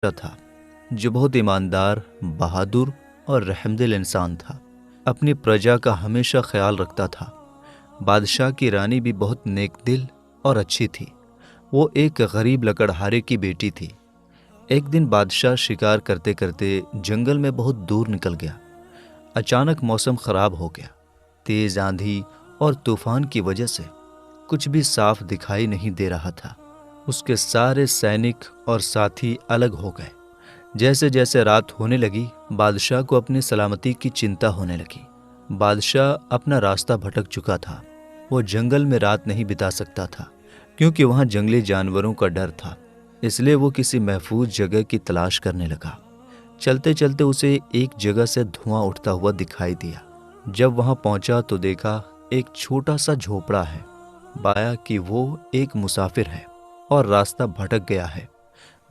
था जो बहुत ईमानदार, बहादुर और रहमदिल इंसान था। अपनी प्रजा का हमेशा ख्याल रखता था। बादशाह की रानी भी बहुत नेक दिल और अच्छी थी। वो एक गरीब लकड़हारे की बेटी थी। एक दिन बादशाह शिकार करते करते जंगल में बहुत दूर निकल गया। अचानक मौसम खराब हो गया। तेज आंधी और तूफान की वजह से कुछ भी साफ दिखाई नहीं दे रहा था। उसके सारे सैनिक और साथी अलग हो गए। जैसे जैसे रात होने लगी, बादशाह को अपनी सलामती की चिंता होने लगी। बादशाह अपना रास्ता भटक चुका था। वो जंगल में रात नहीं बिता सकता था क्योंकि वहाँ जंगली जानवरों का डर था। इसलिए वो किसी महफूज जगह की तलाश करने लगा। चलते चलते उसे एक जगह से धुआं उठता हुआ दिखाई दिया। जब वहाँ पहुंचा तो देखा एक छोटा सा झोपड़ा है। पाया कि वो एक मुसाफिर है और रास्ता भटक गया है।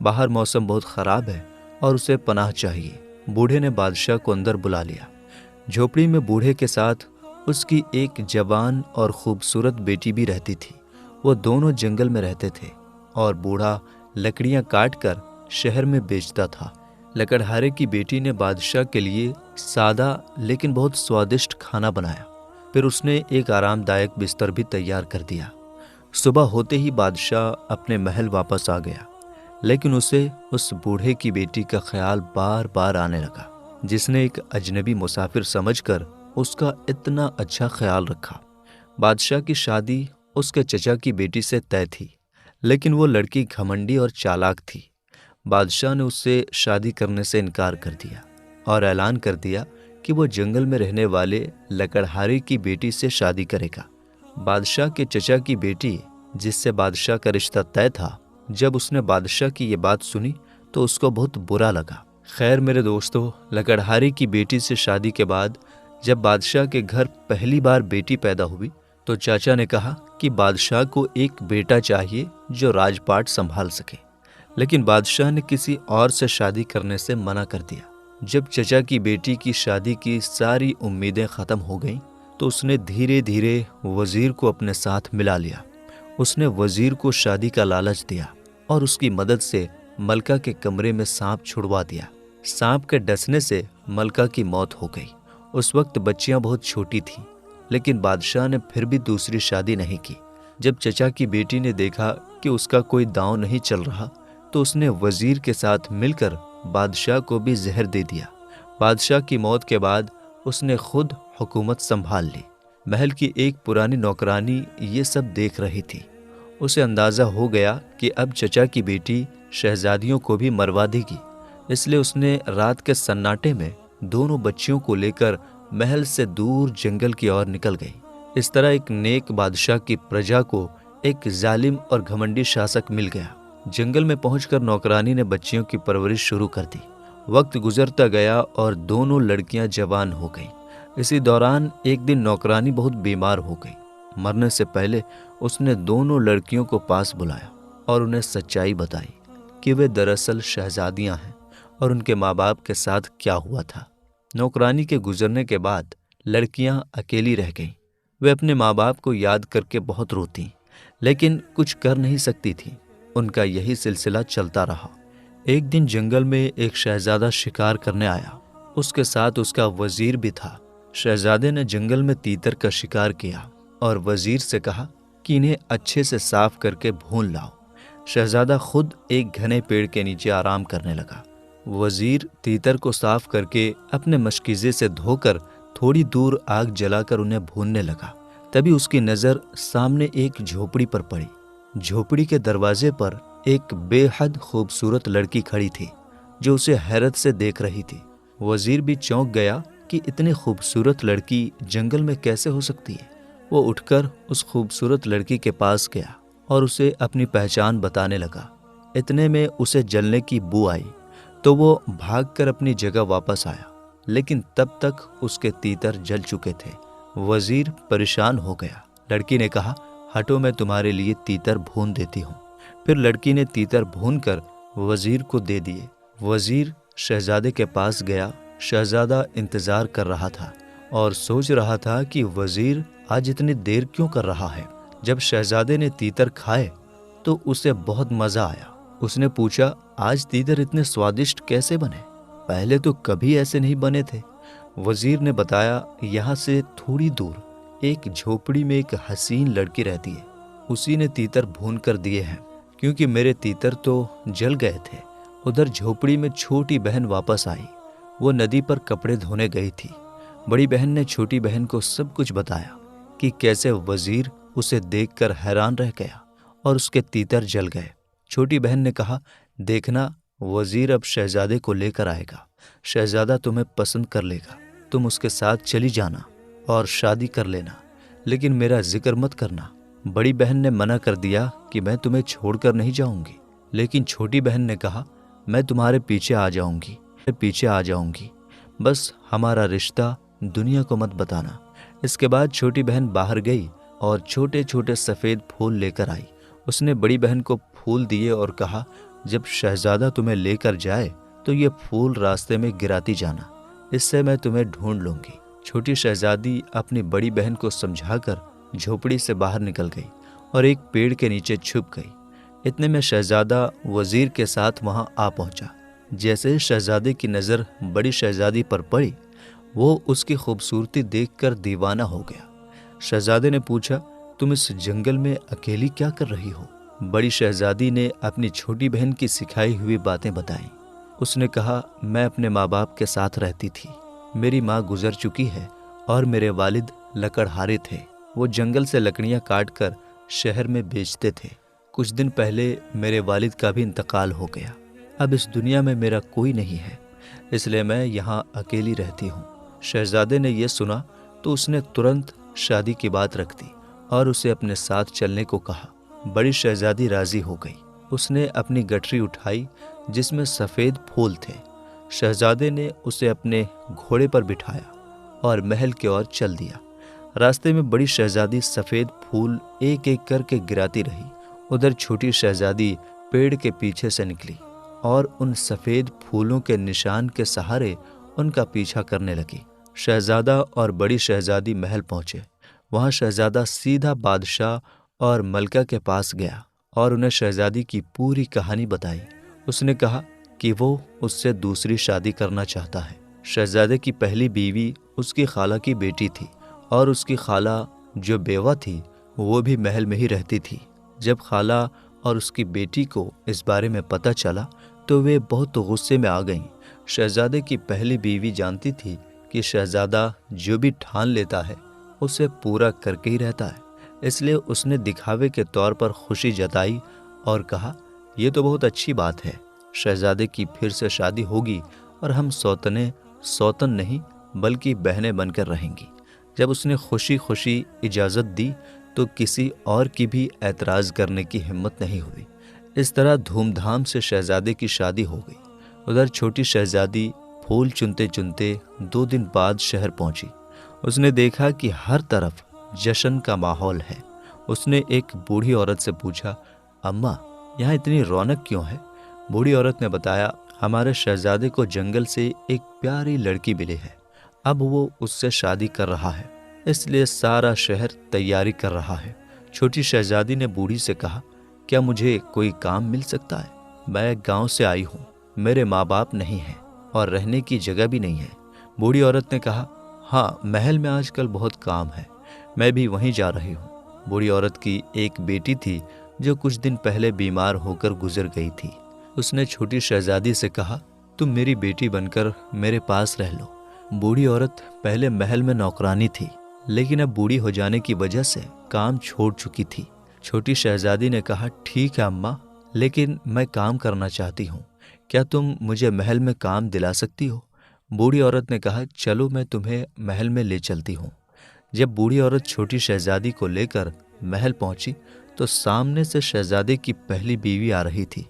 बाहर मौसम बहुत खराब है और उसे पनाह चाहिए। बूढ़े ने बादशाह को अंदर बुला लिया। झोपड़ी में बूढ़े के साथ उसकी एक जवान और खूबसूरत बेटी भी रहती थी। वो दोनों जंगल में रहते थे और बूढ़ा लकड़ियां काट कर शहर में बेचता था। लकड़हारे की बेटी ने बादशाह के लिए सादा लेकिन बहुत स्वादिष्ट खाना बनाया। फिर उसने एक आरामदायक बिस्तर भी तैयार कर दिया। सुबह होते ही बादशाह अपने महल वापस आ गया, लेकिन उसे उस बूढ़े की बेटी का ख्याल बार बार आने लगा, जिसने एक अजनबी मुसाफिर समझकर उसका इतना अच्छा ख्याल रखा। बादशाह की शादी उसके चचा की बेटी से तय थी, लेकिन वो लड़की घमंडी और चालाक थी। बादशाह ने उससे शादी करने से इनकार कर दिया और ऐलान कर दिया कि वो जंगल में रहने वाले लकड़हारे की बेटी से शादी करेगा। बादशाह के चचा की बेटी, जिससे बादशाह का रिश्ता तय था, जब उसने बादशाह की ये बात सुनी तो उसको बहुत बुरा लगा। खैर मेरे दोस्तों, लकड़हारे की बेटी से शादी के बाद जब बादशाह के घर पहली बार बेटी पैदा हुई तो चाचा ने कहा कि बादशाह को एक बेटा चाहिए जो राजपाट संभाल सके। लेकिन बादशाह ने किसी और से शादी करने से मना कर दिया। जब चचा की बेटी की शादी की सारी उम्मीदें खत्म हो गईं तो उसने धीरे धीरे वजीर को अपने साथ मिला लिया। उसने वजीर को शादी का लालच दिया और उसकी मदद से मलका के कमरे में सांप छुड़वा दिया। सांप के डसने से मलका की मौत हो गई। उस वक्त बच्चियां बहुत छोटी थीं, लेकिन बादशाह ने फिर भी दूसरी शादी नहीं की। जब चचा की बेटी ने देखा कि उसका कोई दांव नहीं चल रहा तो उसने वजीर के साथ मिलकर बादशाह को भी जहर दे दिया। बादशाह की मौत के बाद उसने खुद हुकूमत संभाल ली। महल की एक पुरानी नौकरानी ये सब देख रही थी। उसे अंदाज़ा हो गया कि अब चचा की बेटी शहजादियों को भी मरवा देगी, इसलिए उसने रात के सन्नाटे में दोनों बच्चियों को लेकर महल से दूर जंगल की ओर निकल गई। इस तरह एक नेक बादशाह की प्रजा को एक जालिम और घमंडी शासक मिल गया। जंगल में पहुंचकर नौकरानी ने बच्चियों की परवरिश शुरू कर दी। वक्त गुजरता गया और दोनों लड़कियां जवान हो गईं। इसी दौरान एक दिन नौकरानी बहुत बीमार हो गई। मरने से पहले उसने दोनों लड़कियों को पास बुलाया और उन्हें सच्चाई बताई कि वे दरअसल शहजादियां हैं और उनके माँ बाप के साथ क्या हुआ था। नौकरानी के गुजरने के बाद लड़कियां अकेली रह गईं। वे अपने माँ बाप को याद करके बहुत रोतीं, लेकिन कुछ कर नहीं सकती थीं। उनका यही सिलसिला चलता रहा। एक दिन जंगल में एक शहजादा शिकार करने आया। उसके साथ उसका वजीर भी था। शहजादे ने जंगल में तीतर का शिकार किया और वजीर से कहा कि इन्हें अच्छे से साफ करके भून लाओ। शहजादा खुद एक घने पेड़ के नीचे आराम करने लगा। वजीर तीतर को साफ करके अपने मशकीजे से धोकर थोड़ी दूर आग जलाकर उन्हें भूनने लगा। तभी उसकी नज़र सामने एक झोपड़ी पर पड़ी। झोपड़ी के दरवाजे पर एक बेहद खूबसूरत लड़की खड़ी थी जो उसे हैरत से देख रही थी। वजीर भी चौंक गया कि इतनी खूबसूरत लड़की जंगल में कैसे हो सकती है। वो उठकर उस खूबसूरत लड़की के पास गया और उसे अपनी पहचान बताने लगा। इतने में उसे जलने की बू आई तो वो भागकर अपनी जगह वापस आया, लेकिन तब तक उसके तीतर जल चुके थे। वजीर परेशान हो गया। लड़की ने कहा, हटो, मैं तुम्हारे लिए तीतर भून देती हूँ। फिर लड़की ने तीतर भूनकर वजीर को दे दिए। वजीर शहजादे के पास गया। शहजादा इंतजार कर रहा था और सोच रहा था कि वजीर आज इतनी देर क्यों कर रहा है। जब शहजादे ने तीतर खाए तो उसे बहुत मजा आया। उसने पूछा, आज तीतर इतने स्वादिष्ट कैसे बने? पहले तो कभी ऐसे नहीं बने थे। वजीर ने बताया, यहाँ से थोड़ी दूर एक झोपड़ी में एक हसीन लड़की रहती है, उसी ने तीतर भून कर दिए हैं, क्योंकि मेरे तीतर तो जल गए थे। उधर झोपड़ी में छोटी बहन वापस आई। वो नदी पर कपड़े धोने गई थी। बड़ी बहन ने छोटी बहन को सब कुछ बताया कि कैसे वजीर उसे देखकर हैरान रह गया और उसके तीतर जल गए। छोटी बहन ने कहा, देखना, वजीर अब शहजादे को लेकर आएगा। शहजादा तुम्हें पसंद कर लेगा, तुम उसके साथ चली जाना और शादी कर लेना, लेकिन मेरा जिक्र मत करना। बड़ी बहन ने मना कर दिया कि मैं तुम्हें छोड़कर नहीं जाऊंगी, लेकिन छोटी बहन ने कहा, मैं तुम्हारे पीछे आ जाऊंगी, बस हमारा रिश्ता दुनिया को मत बताना। इसके बाद छोटी बहन बाहर गई और छोटे छोटे सफ़ेद फूल लेकर आई। उसने बड़ी बहन को फूल दिए और कहा, जब शहजादा तुम्हें लेकर जाए तो ये फूल रास्ते में गिराती जाना, इससे मैं तुम्हें ढूंढ लूंगी। छोटी शहजादी अपनी बड़ी बहन को समझाकर झोपड़ी से बाहर निकल गई और एक पेड़ के नीचे छुप गई। इतने में शहजादा वजीर के साथ वहां आ पहुंचा। जैसे ही शहजादे की नज़र बड़ी शहजादी पर पड़ी, वो उसकी खूबसूरती देखकर दीवाना हो गया। शहजादे ने पूछा, तुम इस जंगल में अकेली क्या कर रही हो? बड़ी शहजादी ने अपनी छोटी बहन की सिखाई हुई बातें बताई। उसने कहा, मैं अपने माँ बाप के साथ रहती थी। मेरी माँ गुजर चुकी है और मेरे वालिद लकड़हारे थे। वो जंगल से लकड़ियाँ काट कर शहर में बेचते थे। कुछ दिन पहले मेरे वालिद का भी इंतकाल हो गया। अब इस दुनिया में मेरा कोई नहीं है, इसलिए मैं यहाँ अकेली रहती हूँ। शहजादे ने यह सुना तो उसने तुरंत शादी की बात रख दी और उसे अपने साथ चलने को कहा। बड़ी शहजादी राजी हो गई। उसने अपनी गठरी उठाई जिसमें सफ़ेद फूल थे। शहजादे ने उसे अपने घोड़े पर बिठाया और महल की ओर चल दिया। रास्ते में बड़ी शहजादी सफ़ेद फूल एक एक करके गिराती रही। उधर छोटी शहजादी पेड़ के पीछे से निकली और उन सफ़ेद फूलों के निशान के सहारे उनका पीछा करने लगी। शहजादा और बड़ी शहजादी महल पहुंचे। वहां शहजादा सीधा बादशाह और मलका के पास गया और उन्हें शहजादी की पूरी कहानी बताई। उसने कहा कि वो उससे दूसरी शादी करना चाहता है। शहजादे की पहली बीवी उसकी खाला की बेटी थी और उसकी खाला जो बेवा थी वो भी महल में ही रहती थी। जब खाला और उसकी बेटी को इस बारे में पता चला तो वे बहुत गुस्से में आ गईं। शहजादे की पहली बीवी जानती थी कि शहजादा जो भी ठान लेता है उसे पूरा करके ही रहता है, इसलिए उसने दिखावे के तौर पर खुशी जताई और कहा, यह तो बहुत अच्छी बात है, शहजादे की फिर से शादी होगी और हम सौतन नहीं बल्कि बहनें बनकर रहेंगी। जब उसने खुशी खुशी इजाज़त दी तो किसी और की भी ऐतराज़ करने की हिम्मत नहीं हुई। इस तरह धूमधाम से शहजादे की शादी हो गई। उधर छोटी शहजादी फूल चुनते चुनते 2 दिन बाद शहर पहुंची। उसने देखा कि हर तरफ जश्न का माहौल है। उसने एक बूढ़ी औरत से पूछा, अम्मा, यहाँ इतनी रौनक क्यों है? बूढ़ी औरत ने बताया, हमारे शहजादे को जंगल से एक प्यारी लड़की मिली है। अब वो उससे शादी कर रहा है, इसलिए सारा शहर तैयारी कर रहा है। छोटी शहजादी ने बूढ़ी से कहा, क्या मुझे कोई काम मिल सकता है? मैं गांव से आई हूँ, मेरे माँ बाप नहीं हैं और रहने की जगह भी नहीं है। बूढ़ी औरत ने कहा, हाँ, महल में आजकल बहुत काम है, मैं भी वहीं जा रही हूँ। बूढ़ी औरत की एक बेटी थी जो कुछ दिन पहले बीमार होकर गुजर गई थी। उसने छोटी शहजादी से कहा, तुम मेरी बेटी बनकर मेरे पास रह लो। बूढ़ी औरत पहले महल में नौकरानी थी, लेकिन अब बूढ़ी हो जाने की वजह से काम छोड़ चुकी थी। छोटी शहजादी ने कहा, ठीक है अम्मा, लेकिन मैं काम करना चाहती हूँ, क्या तुम मुझे महल में काम दिला सकती हो? बूढ़ी औरत ने कहा, चलो मैं तुम्हें महल में ले चलती हूँ। जब बूढ़ी औरत छोटी शहजादी को लेकर महल पहुंची तो सामने से शहजादे की पहली बीवी आ रही थी।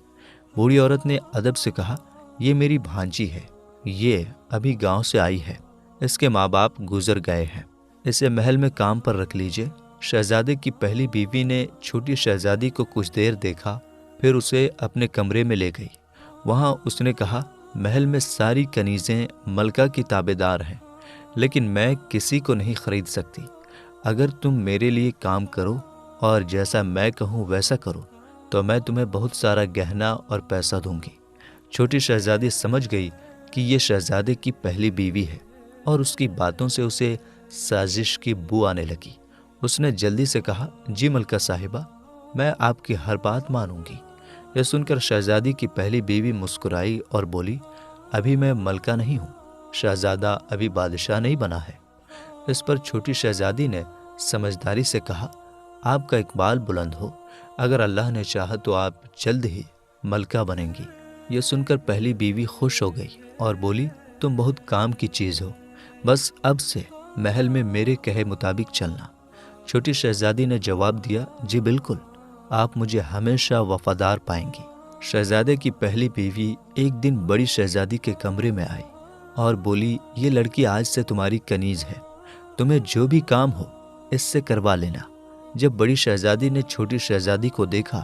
बूढ़ी औरत ने अदब से कहा, ये मेरी भांजी है, ये अभी गांव से आई है, इसके माँ बाप गुजर गए हैं, इसे महल में काम पर रख लीजिए। शहजादे की पहली बीवी ने छोटी शहजादी को कुछ देर देखा, फिर उसे अपने कमरे में ले गई। वहां उसने कहा, महल में सारी कनीज़ें मलका की ताबेदार हैं, लेकिन मैं किसी को नहीं खरीद सकती। अगर तुम मेरे लिए काम करो और जैसा मैं कहूँ वैसा करो तो मैं तुम्हें बहुत सारा गहना और पैसा दूंगी। छोटी शहजादी समझ गई कि ये शहजादे की पहली बीवी है और उसकी बातों से उसे साजिश की बू आने लगी। उसने जल्दी से कहा, जी मलका साहिबा, मैं आपकी हर बात मानूंगी। यह सुनकर शहजादी की पहली बीवी मुस्कुराई और बोली, अभी मैं मलका नहीं हूँ, शहजादा अभी बादशाह नहीं बना है। इस पर छोटी शहजादी ने समझदारी से कहा, आपका इकबाल बुलंद हो, अगर अल्लाह ने चाहा तो आप जल्द ही मलका बनेंगी। यह सुनकर पहली बीवी खुश हो गई और बोली, तुम बहुत काम की चीज़ हो, बस अब से महल में मेरे कहे मुताबिक चलना। छोटी शहजादी ने जवाब दिया, जी बिल्कुल, आप मुझे हमेशा वफादार पाएंगी। शहजादे की पहली बीवी एक दिन बड़ी शहजादी के कमरे में आई और बोली, ये लड़की आज से तुम्हारी कनीज है, तुम्हें जो भी काम हो इससे करवा लेना। जब बड़ी शहजादी ने छोटी शहजादी को देखा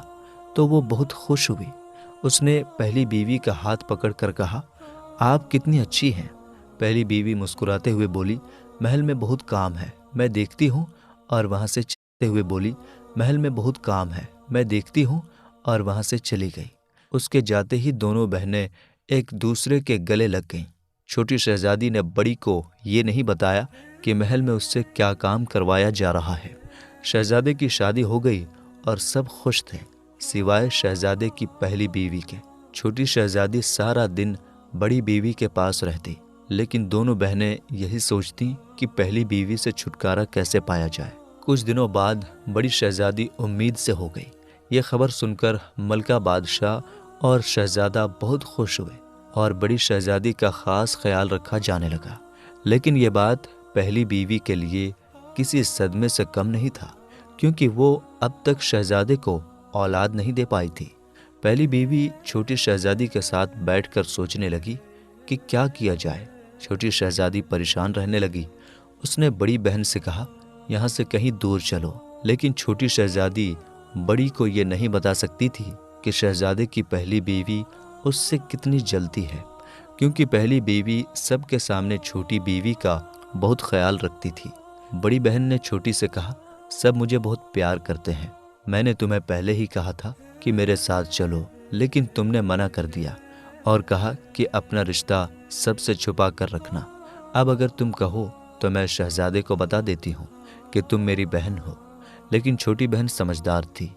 तो वो बहुत खुश हुई। उसने पहली बीवी का हाथ पकड़कर कहा, आप कितनी अच्छी हैं। पहली बीवी मुस्कुराते हुए बोली, महल में बहुत काम है, मैं देखती हूँ। और वहाँ से चलते हुए बोली, महल में बहुत काम है, मैं देखती हूँ। और वहाँ से चली गई। उसके जाते ही दोनों बहनें एक दूसरे के गले लग गईं। छोटी शहजादी ने बड़ी को ये नहीं बताया कि महल में उससे क्या काम करवाया जा रहा है। शहजादे की शादी हो गई और सब खुश थे, सिवाय शहजादे की पहली बीवी के। छोटी शहजादी सारा दिन बड़ी बीवी के पास रहती, लेकिन दोनों बहनें यही सोचती कि पहली बीवी से छुटकारा कैसे पाया जाए। कुछ दिनों बाद बड़ी शहजादी उम्मीद से हो गई। ये खबर सुनकर मलका बादशाह और शहजादा बहुत खुश हुए और बड़ी शहजादी का खास ख्याल रखा जाने लगा। लेकिन ये बात पहली बीवी के लिए किसी सदमे से कम नहीं था, क्योंकि वो अब तक शहजादे को औलाद नहीं दे पाई थी। पहली बीवी छोटी शहजादी के साथ बैठकर सोचने लगी कि क्या किया जाए। छोटी शहजादी परेशान रहने लगी। उसने बड़ी बहन से कहा, यहाँ से कहीं दूर चलो। लेकिन छोटी शहजादी बड़ी को ये नहीं बता सकती थी कि शहजादे की पहली बीवी उससे कितनी जलती है, क्योंकि पहली बीवी सबके सामने छोटी बीवी का बहुत ख्याल रखती थी। बड़ी बहन ने छोटी से कहा, सब मुझे बहुत प्यार करते हैं, मैंने तुम्हें पहले ही कहा था कि मेरे साथ चलो, लेकिन तुमने मना कर दिया और कहा कि अपना रिश्ता सबसे छुपा कर रखना। अब अगर तुम कहो तो मैं शहजादे को बता देती हूँ कि तुम मेरी बहन हो। लेकिन छोटी बहन समझदार थी,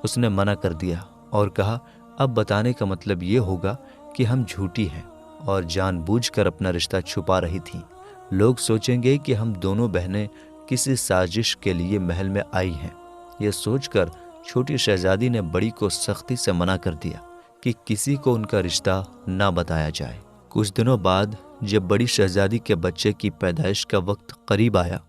उसने मना कर दिया और कहा, अब बताने का मतलब ये होगा कि हम झूठी हैं और जानबूझकर अपना रिश्ता छुपा रही थीं। लोग सोचेंगे कि हम दोनों बहनें किसी साजिश के लिए महल में आई हैं। यह सोचकर छोटी शहजादी ने बड़ी को सख्ती से मना कर दिया कि किसी को उनका रिश्ता ना बताया जाए। कुछ दिनों बाद जब बड़ी शहजादी के बच्चे की पैदाइश का वक्त करीब आया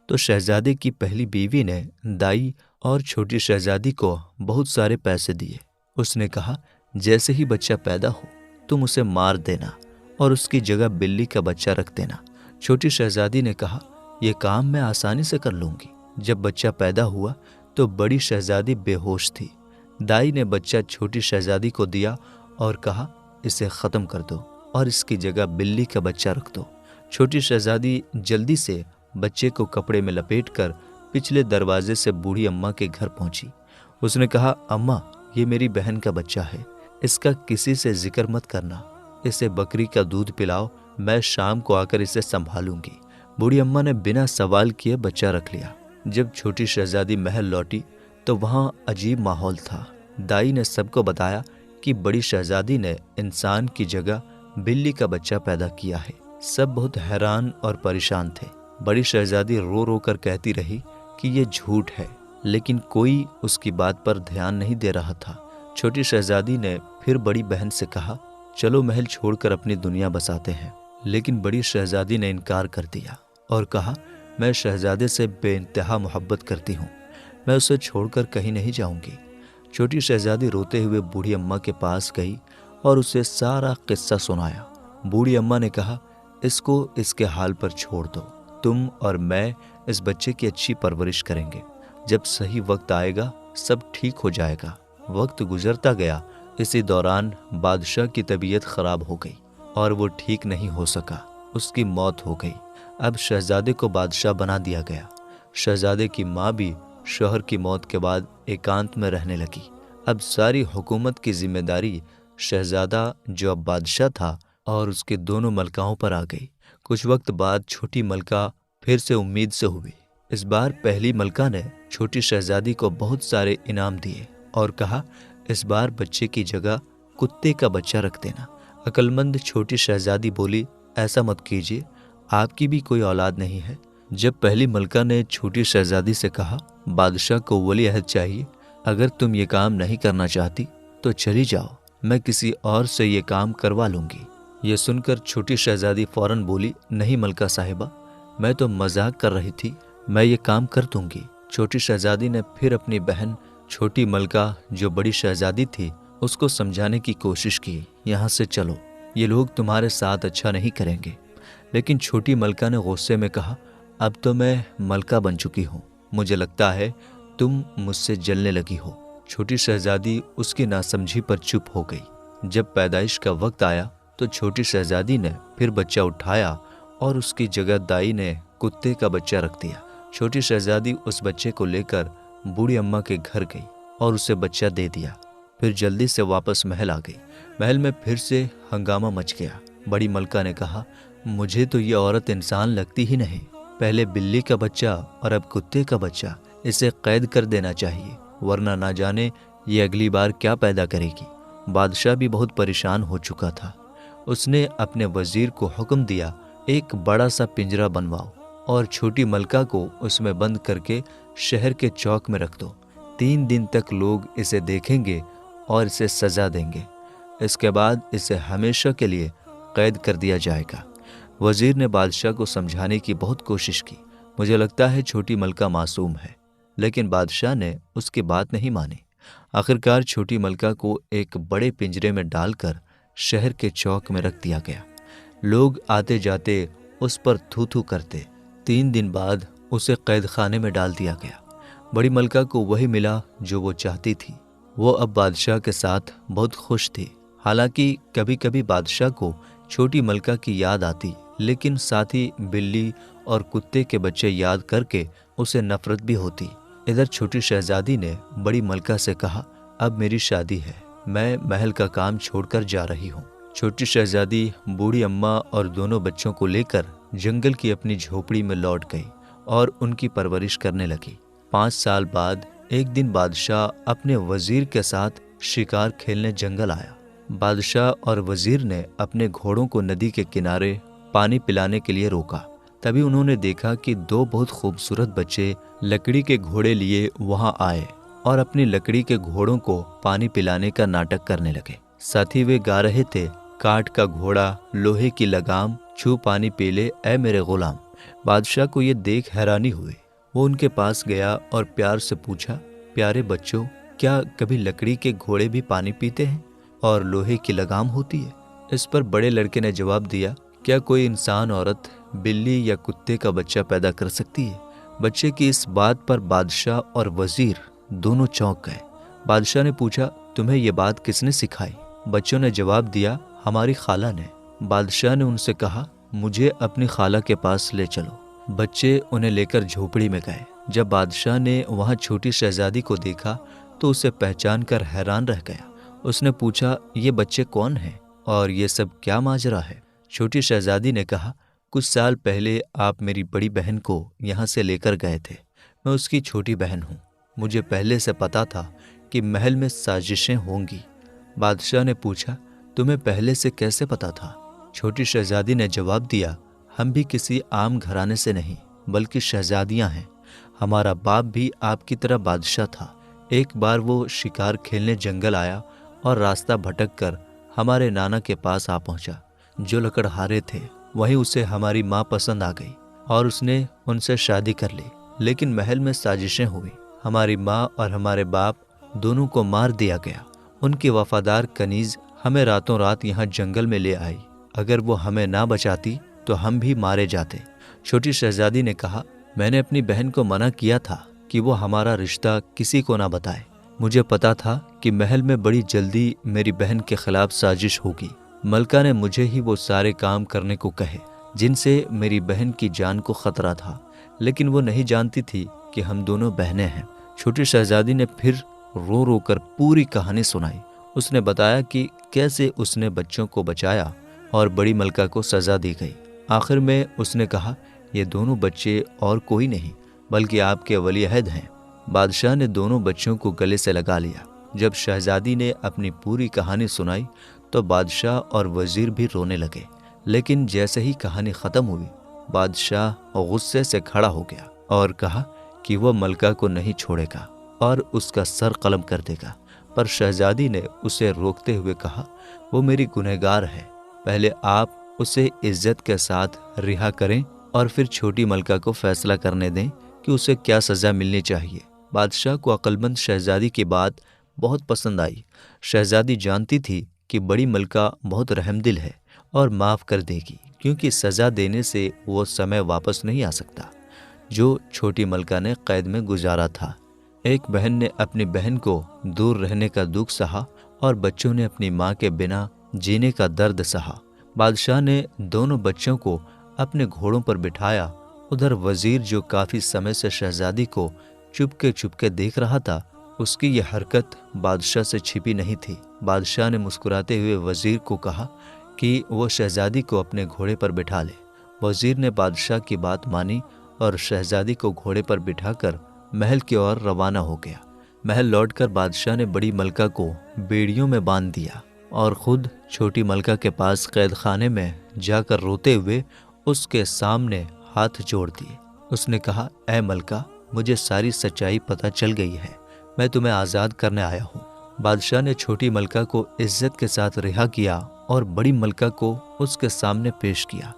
तो शहजादे की पहली बीवी ने दाई और छोटी शहजादी को बहुत सारे पैसे दिए। उसने कहा, जैसे ही बच्चा पैदा हो तुम उसे मार देना और उसकी जगह बिल्ली का बच्चा रख देना। छोटी शहजादी ने कहा, यह काम मैं आसानी से कर लूंगी। जब बच्चा पैदा हुआ तो बड़ी शहजादी बेहोश थी। दाई ने बच्चा छोटी शहजादी को दिया और कहा, इसे ख़त्म कर दो और इसकी जगह बिल्ली का बच्चा रख दो। छोटी शहजादी जल्दी से बच्चे को कपड़े में लपेटकर पिछले दरवाजे से बूढ़ी अम्मा के घर पहुंची। उसने कहा, अम्मा, ये मेरी बहन का बच्चा है, इसका किसी से जिक्र मत करना, इसे बकरी का दूध पिलाओ, मैं शाम को आकर इसे संभालूंगी। बूढ़ी अम्मा ने बिना सवाल किए बच्चा रख लिया। जब छोटी शहजादी महल लौटी तो वहाँ अजीब माहौल था। दाई ने सबको बताया कि बड़ी शहजादी ने इंसान की जगह बिल्ली का बच्चा पैदा किया है। सब बहुत हैरान और परेशान थे। बड़ी शहजादी रो रो कर कहती रही कि ये झूठ है, लेकिन कोई उसकी बात पर ध्यान नहीं दे रहा था। छोटी शहजादी ने फिर बड़ी बहन से कहा, चलो महल छोड़कर अपनी दुनिया बसाते हैं। लेकिन बड़ी शहजादी ने इनकार कर दिया और कहा, मैं शहजादे से बेइंतहा मोहब्बत करती हूँ, मैं उसे छोड़कर कहीं नहीं जाऊंगी। छोटी शहजादी रोते हुए बूढ़ी अम्मा के पास गई और उसे सारा किस्सा सुनाया। बूढ़ी अम्मा ने कहा, इसको इसके हाल पर छोड़ दो, तुम और मैं इस बच्चे की अच्छी परवरिश करेंगे। जब सही वक्त आएगा सब ठीक हो जाएगा। वक्त गुजरता गया। इसी दौरान बादशाह की तबीयत खराब हो गई और वो ठीक नहीं हो सका, उसकी मौत हो गई। अब शहजादे को बादशाह बना दिया गया। शहजादे की माँ भी शौहर की मौत के बाद एकांत में रहने लगी। अब सारी हुकूमत की जिम्मेदारी शहजादा जो अब बादशाह था और उसके दोनों मलकाओं पर आ गई। कुछ वक्त बाद छोटी मलका फिर से उम्मीद से हुई। इस बार पहली मलका ने छोटी शहजादी को बहुत सारे इनाम दिए और कहा, इस बार बच्चे की जगह कुत्ते का बच्चा रख देना। अक्लमंद छोटी शहजादी बोली, ऐसा मत कीजिए, आपकी भी कोई औलाद नहीं है। जब पहली मलका ने छोटी शहजादी से कहा, बादशाह को वली अहद चाहिए, अगर तुम ये काम नहीं करना चाहती तो चली जाओ, मैं किसी और से ये काम करवा लूंगी। ये सुनकर छोटी शहजादी फौरन बोली, नहीं मलका साहिबा, मैं तो मजाक कर रही थी, मैं ये काम कर दूंगी। छोटी शहजादी ने फिर अपनी बहन छोटी मलका जो बड़ी शहजादी थी उसको समझाने की कोशिश की, यहाँ से चलो, ये लोग तुम्हारे साथ अच्छा नहीं करेंगे। लेकिन छोटी मलका ने गुस्से में कहा, अब तो मैं मलका बन चुकी हूँ, मुझे लगता है तुम मुझसे जलने लगी हो। छोटी शहजादी उसकी नासमझी पर चुप हो गई। जब पैदाइश का वक्त आया तो छोटी शहजादी ने फिर बच्चा उठाया और उसकी जगह दाई ने कुत्ते का बच्चा रख दिया। छोटी शहजादी उस बच्चे को लेकर बूढ़ी अम्मा के घर गई और उसे बच्चा दे दिया। फिर जल्दी से वापस महल आ गई। महल में फिर से हंगामा मच गया। बड़ी मलका ने कहा, मुझे तो ये औरत इंसान लगती ही नहीं, पहले बिल्ली का बच्चा और अब कुत्ते का बच्चा, इसे कैद कर देना चाहिए, वरना ना जाने ये अगली बार क्या पैदा करेगी। बादशाह भी बहुत परेशान हो चुका था। उसने अपने वजीर को हुक्म दिया, एक बड़ा सा पिंजरा बनवाओ और छोटी मलका को उसमें बंद करके शहर के चौक में रख दो। 3 दिन तक लोग इसे देखेंगे और इसे सजा देंगे। इसके बाद इसे हमेशा के लिए कैद कर दिया जाएगा। वजीर ने बादशाह को समझाने की बहुत कोशिश की। मुझे लगता है छोटी मलका मासूम है, लेकिन बादशाह ने उसकी बात नहीं मानी। आखिरकार छोटी मलका को एक बड़े पिंजरे में डालकर शहर के चौक में रख दिया गया। लोग आते जाते उस पर थू थू करते। 3 दिन बाद उसे कैद खाने में डाल दिया गया। बड़ी मलका को वही मिला जो वो चाहती थी। वो अब बादशाह के साथ बहुत खुश थी। हालांकि कभी कभी बादशाह को छोटी मलका की याद आती, लेकिन साथ ही बिल्ली और कुत्ते के बच्चे याद करके उसे नफरत भी होती। इधर छोटी शहजादी ने बड़ी मलका से कहा, अब मेरी शादी है, मैं महल का काम छोड़कर जा रही हूँ। छोटी शहजादी बूढ़ी अम्मा और दोनों बच्चों को लेकर जंगल की अपनी झोपड़ी में लौट गई और उनकी परवरिश करने लगी। 5 साल बाद एक दिन बादशाह अपने वजीर के साथ शिकार खेलने जंगल आया। बादशाह और वजीर ने अपने घोड़ों को नदी के किनारे पानी पिलाने के लिए रोका। तभी उन्होंने देखा कि 2 बहुत खूबसूरत बच्चे लकड़ी के घोड़े लिए वहां आए और अपनी लकड़ी के घोड़ों को पानी पिलाने का नाटक करने लगे। साथ ही वे गा रहे थे, काठ का घोड़ा, लोहे की लगाम, छू पानी पी ले ऐ मेरे गुलाम। बादशाह को ये देख हैरानी हुई। वो उनके पास गया और प्यार से पूछा, प्यारे बच्चों, क्या कभी लकड़ी के घोड़े भी पानी पीते हैं और लोहे की लगाम होती है? इस पर बड़े लड़के ने जवाब दिया, क्या कोई इंसान औरत बिल्ली या कुत्ते का बच्चा पैदा कर सकती है? बच्चे की इस बात पर बादशाह और वजीर दोनों चौंक गए। बादशाह ने पूछा, तुम्हें ये बात किसने सिखाई? बच्चों ने जवाब दिया, हमारी खाला ने। बादशाह ने उनसे कहा, मुझे अपनी खाला के पास ले चलो। बच्चे उन्हें लेकर झोपड़ी में गए। जब बादशाह ने वहां छोटी शहजादी को देखा तो उसे पहचान कर हैरान रह गया। उसने पूछा, ये बच्चे कौन हैं और ये सब क्या माजरा है? छोटी शहजादी ने कहा, कुछ साल पहले आप मेरी बड़ी बहन को यहाँ से लेकर गए थे। मैं उसकी छोटी बहन हूँ। मुझे पहले से पता था कि महल में साजिशें होंगी। बादशाह ने पूछा, तुम्हें पहले से कैसे पता था? छोटी शहजादी ने जवाब दिया, हम भी किसी आम घराने से नहीं बल्कि शहजादियाँ हैं। हमारा बाप भी आपकी तरह बादशाह था। एक बार वो शिकार खेलने जंगल आया और रास्ता भटक कर हमारे नाना के पास आ पहुंचा। जो लकड़हारे थे वहीं उसे हमारी माँ पसंद आ गई और उसने उनसे शादी कर ली। लेकिन महल में साजिशें हुई। हमारी माँ और हमारे बाप दोनों को मार दिया गया। उनकी वफादार कनीज हमें रातों रात यहाँ जंगल में ले आई। अगर वो हमें ना बचाती तो हम भी मारे जाते। छोटी शहजादी ने कहा, मैंने अपनी बहन को मना किया था कि वो हमारा रिश्ता किसी को ना बताए। मुझे पता था कि महल में बड़ी जल्दी मेरी बहन के खिलाफ साजिश होगी। मलका ने मुझे ही वो सारे काम करने को कहे जिनसे मेरी बहन की जान को खतरा था, लेकिन वो नहीं जानती थी कि हम दोनों बहनें हैं। छोटी शहजादी ने फिर रो रो कर पूरी कहानी सुनाई। उसने बताया कि कैसे उसने बच्चों को बचाया और बड़ी मलका को सज़ा दी गई। आखिर में उसने कहा, ये दोनों बच्चे और कोई नहीं बल्कि आपके वली अहद हैं। बादशाह ने दोनों बच्चों को गले से लगा लिया। जब शहजादी ने अपनी पूरी कहानी सुनाई तो बादशाह और वजीर भी रोने लगे। लेकिन जैसे ही कहानी ख़त्म हुई, बादशाह गुस्से से खड़ा हो गया और कहा कि वह मलका को नहीं छोड़ेगा और उसका सर कलम कर देगा। पर शहजादी ने उसे रोकते हुए कहा, वो मेरी गुनहगार है, पहले आप उसे इज्जत के साथ रिहा करें और फिर छोटी मलका को फैसला करने दें कि उसे क्या सज़ा मिलनी चाहिए। बादशाह को अक्लमंद शहजादी की बात बहुत पसंद आई। शहजादी जानती थी कि बड़ी मलका बहुत रहमदिल है और माफ़ कर देगी, क्योंकि सज़ा देने से वो समय वापस नहीं आ सकता जो छोटी मलका ने कैद में गुजारा था। एक बहन ने अपनी बहन को दूर रहने का दुख सहा और बच्चों ने अपनी माँ के बिना जीने का दर्द सहा। बादशाह ने दोनों बच्चों को अपने घोड़ों पर बिठाया। उधर वजीर, जो काफ़ी समय से शहजादी को चुपके देख रहा था, उसकी यह हरकत बादशाह से छिपी नहीं थी। बादशाह ने मुस्कुराते हुए वजीर को कहा कि वो शहजादी को अपने घोड़े पर बिठा ले। वजीर ने बादशाह की बात मानी और शहजादी को घोड़े पर बिठाकर महल की ओर रवाना हो गया। महल लौटकर बादशाह ने बड़ी मलका को बेड़ियों में बांध दिया और खुद छोटी मलका के पास कैद खाने में जाकर रोते हुए उसके सामने हाथ जोड़ दिए। उसने कहा, ऐ मलका, मुझे सारी सच्चाई पता चल गई है, मैं तुम्हें आज़ाद करने आया हूँ। बादशाह ने छोटी मलका को इज्जत के साथ रिहा किया और बड़ी मलका को उसके सामने पेश किया।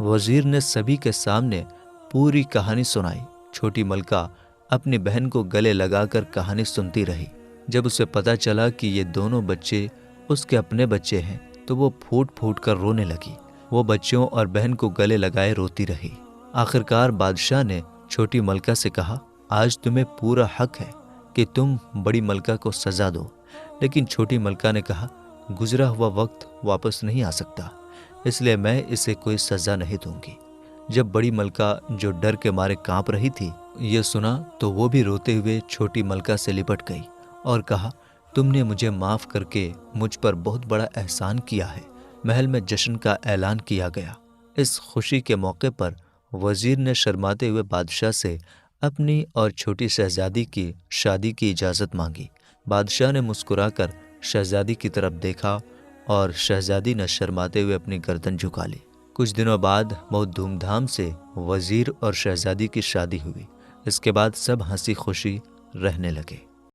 वजीर ने सभी के सामने पूरी कहानी सुनाई। छोटी मलका अपनी बहन को गले लगाकर कहानी सुनती रही। जब उसे पता चला कि ये दोनों बच्चे उसके अपने बच्चे हैं तो वो फूट फूट कर रोने लगी। वो बच्चों और बहन को गले लगाए रोती रही। आखिरकार बादशाह ने छोटी मलका से कहा, आज तुम्हें पूरा हक है कि तुम बड़ी मलका को सज़ा दो। लेकिन छोटी मलका ने कहा, गुजरा हुआ वक्त वापस नहीं आ सकता, इसलिए मैं इसे कोई सज़ा नहीं दूंगी। जब बड़ी मलका, जो डर के मारे कांप रही थी, ये सुना तो वो भी रोते हुए छोटी मलका से लिपट गई और कहा, तुमने मुझे माफ़ करके मुझ पर बहुत बड़ा एहसान किया है। महल में जश्न का ऐलान किया गया। इस खुशी के मौके पर वजीर ने शर्माते हुए बादशाह से अपनी और छोटी शहजादी की शादी की इजाज़त मांगी। बादशाह ने मुस्कुराकर शहजादी की तरफ देखा और शहजादी ने शर्माते हुए अपनी गर्दन झुका ली। कुछ दिनों बाद बहुत धूमधाम से वजीर और शहजादी की शादी हुई। इसके बाद सब हंसी खुशी रहने लगे।